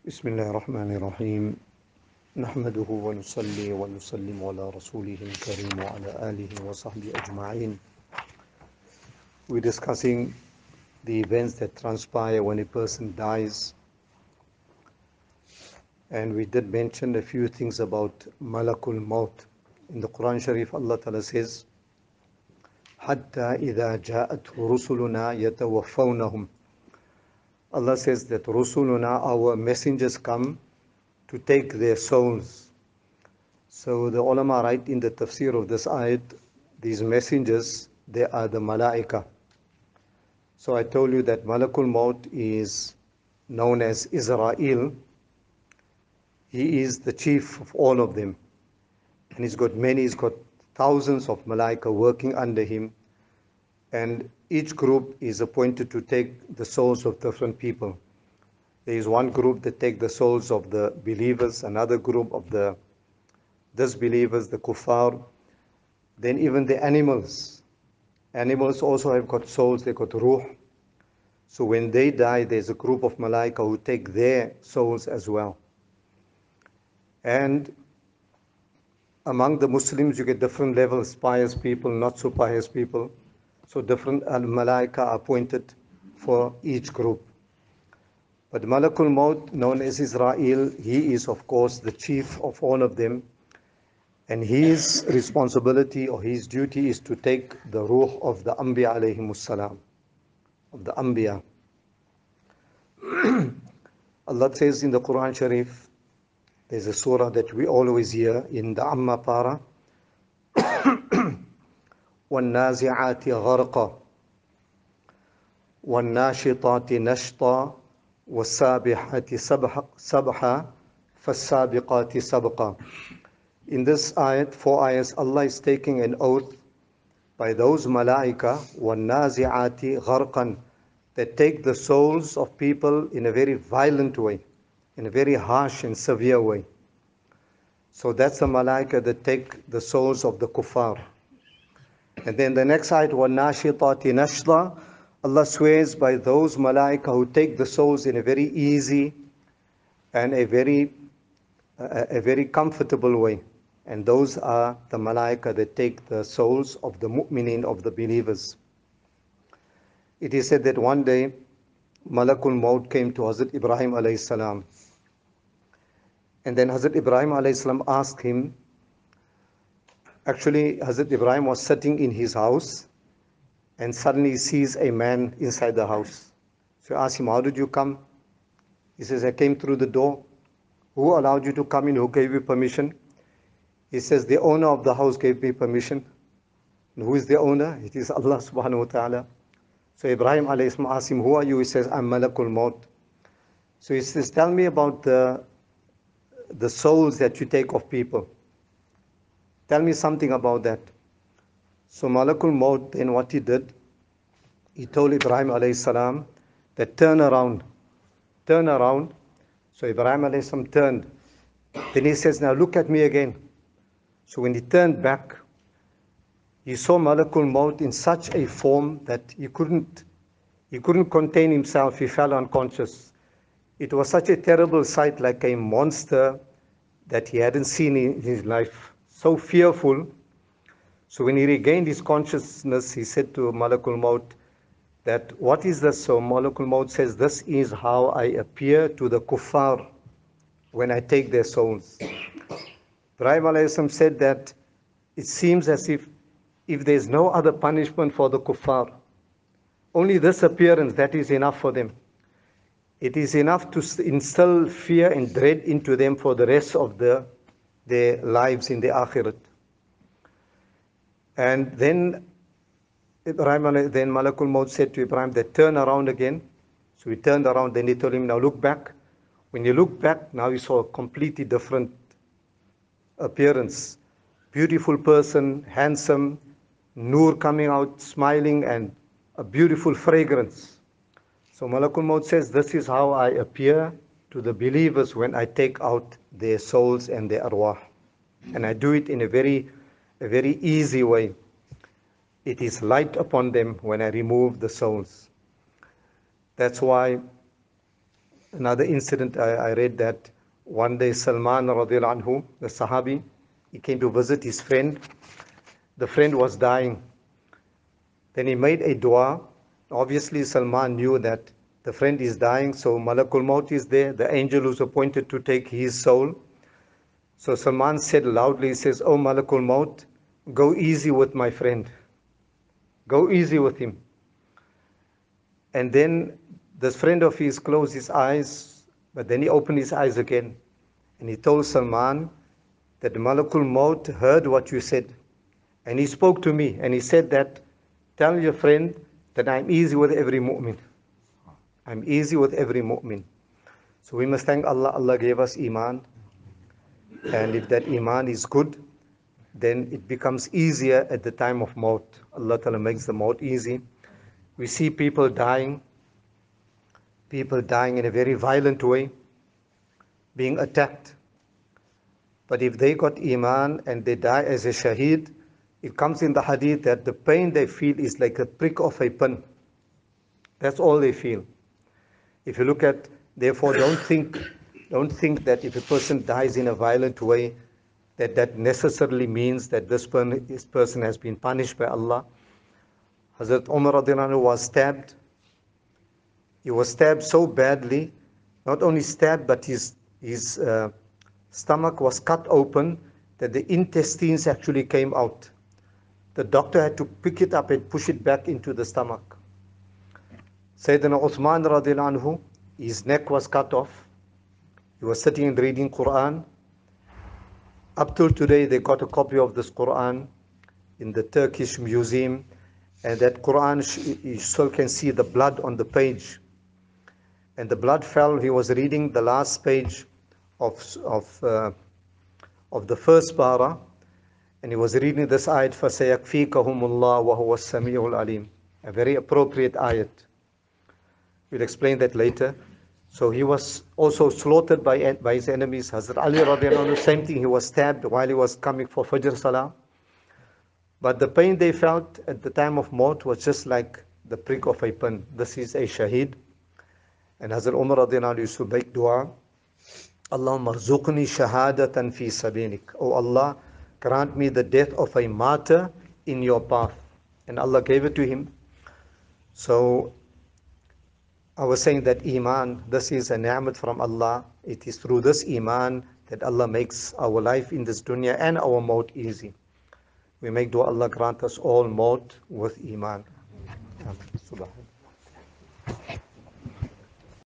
بسم الله الرحمن الرحيم نحمده ونصلي ونسلم على رسوله الكريم وعلى آله وصحبه أجمعين. We're discussing the events that transpire when a person dies, and we did mention a few things about Malakul Maut. In the Quran Sharif, Allah Ta'ala says, حَتَّى إِذَا جَاءَتْهُ رُسُلُنَا يَتَوَفَّوْنَهُم. Allah says that Rusuluna, our messengers, come to take their souls. So the ulama write in the tafsir of this ayat, these messengers, they are the malaika. So I told you that Malakul Maut is known as Israel. He is the chief of all of them. And he's got thousands of malaika working under him. And each group is appointed to take the souls of different people. There is one group that take the souls of the believers, another group of the disbelievers, the kuffar. Then even the animals. Animals also have got souls, they got ruh. So when they die, there's a group of malaika who take their souls as well. And among the Muslims, you get different levels, pious people, not so pious people. So different malaika are appointed for each group. But Malakul Maut, known as Israel, he is of course the chief of all of them. And his responsibility or his duty is to take the ruh of the Anbiya alayhimus salam, of the Anbiya. Allah says in the Quran Sharif, there's a surah that we always hear in the Amma para, وَالنَّازِعَاتِ غَرْقًا وَالنَّاشِطَاتِ نَشْطًا وَالسَّابِحَاتِ سَبْحًا فَالسَّابِقَاتِ سَبْقًا. In this ayat, 4 ayahs, Allah is taking an oath by those malaika, وَالنَّازِعَاتِ غَرْقًا, that take the souls of people in a very violent way, in a very harsh and severe way. So that's the malaika that take the souls of the kuffar. And then the next ayat, وَالنَّاشِطَاتِ نَشْطًا, Allah swears by those malaika who take the souls in a very easy and a very comfortable way. And those are the malaika that take the souls of the mu'minin, of the believers. It is said that one day, Malakul Maut came to Hazrat Ibrahim alayhi salam. And then Hazrat Ibrahim alayhi salam asked him, actually Hazrat Ibrahim was sitting in his house and suddenly he sees a man inside the house. So he asked him, how did you come? He says, I came through the door. Who allowed you to come in? Who gave you permission? He says, the owner of the house gave me permission. And who is the owner? It is Allah subhanahu wa ta'ala. So Ibrahim alayhi salam asked him, who are you? He says, I'm Malakul Maut. So he says, tell me about the souls that you take of people. Tell me something about that. So Malakul Maut, then what he did, he told Ibrahim alayhi salam that turn around. So Ibrahim alayhi salam turned. Then he says, now look at me again. So when he turned back, he saw Malakul Maut in such a form that he couldn't contain himself. He fell unconscious. It was such a terrible sight, like a monster that he hadn't seen in his life. So fearful. So when he regained his consciousness, he said to Malakul Maut that, what is this? So Malakul Maut says, this is how I appear to the kuffar when I take their souls. Ibrahim alayhi salam said that it seems as if there's no other punishment for the kuffar, only this appearance, that is enough for them. It is enough to instill fear and dread into them for the rest of their lives in the akhirat. And then Malakul Maut said to Ibrahim that turn around again. So he turned around, then he told him, now look back. When you look back, now he saw a completely different appearance. Beautiful person, handsome, nur coming out, smiling, and a beautiful fragrance. So Malakul Maut says, this is how I appear to the believers when I take out their souls and their arwah. And I do it in a very easy way. It is light upon them when I remove the souls. That's why Another incident I read that one day Salman radiallahu anhu, the Sahabi, he came to visit his friend. The friend was dying. Then he made a dua. Obviously Salman knew that the friend is dying, so Malakul Maut is there, the angel who's appointed to take his soul. So Salman said loudly, he says, "Oh Malakul Maut, go easy with my friend. Go easy with him." And then this friend of his closed his eyes, but then he opened his eyes again. And he told Salman that Malakul Maut heard what you said. And he spoke to me and he said that, tell your friend that I'm easy with every mu'min. I'm easy with every mu'min. So we must thank Allah. Allah gave us Iman. And if that Iman is good, then it becomes easier at the time of Maut. Allah Ta'ala makes the Maut easy. We see people dying in a very violent way, being attacked. But if they got Iman and they die as a shaheed, it comes in the hadith that the pain they feel is like a prick of a pin. That's all they feel. If you look at, therefore, don't think that if a person dies in a violent way, that necessarily means that this person has been punished by Allah. Hazrat Umar radiallahu anhu was stabbed. He was stabbed so badly, not only stabbed, but his stomach was cut open that the intestines actually came out. The doctor had to pick it up and push it back into the stomach. Sayyidina Uthman radiallahu anhu, his neck was cut off. He was sitting and reading Quran. Up till today, they got a copy of this Quran in the Turkish museum, and that Quran, you still can see the blood on the page. And the blood fell. He was reading the last page of the first para, and he was reading this ayat, فَسَيَكْفِيكَهُمُ اللَّهُ وَهُوَ السَّمِيعُ الْعَلِيمُ, a very appropriate ayat. We'll explain that later. So he was also slaughtered by his enemies. Hazrat Ali radiallahu anhu, same thing, he was stabbed while he was coming for Fajr Salah. But the pain they felt at the time of Maut was just like the prick of a pin. This is a shaheed. And Hazrat Umar radiallahu anhu used to make dua, Allahumma rzuqni shahadatan fi sabinik. Oh Allah, grant me the death of a martyr in your path. And Allah gave it to him. So I was saying that Iman, this is a ni'mat from Allah. It is through this Iman that Allah makes our life in this dunya and our maut easy. We make dua, Allah grant us all maut with Iman. Subhanallah.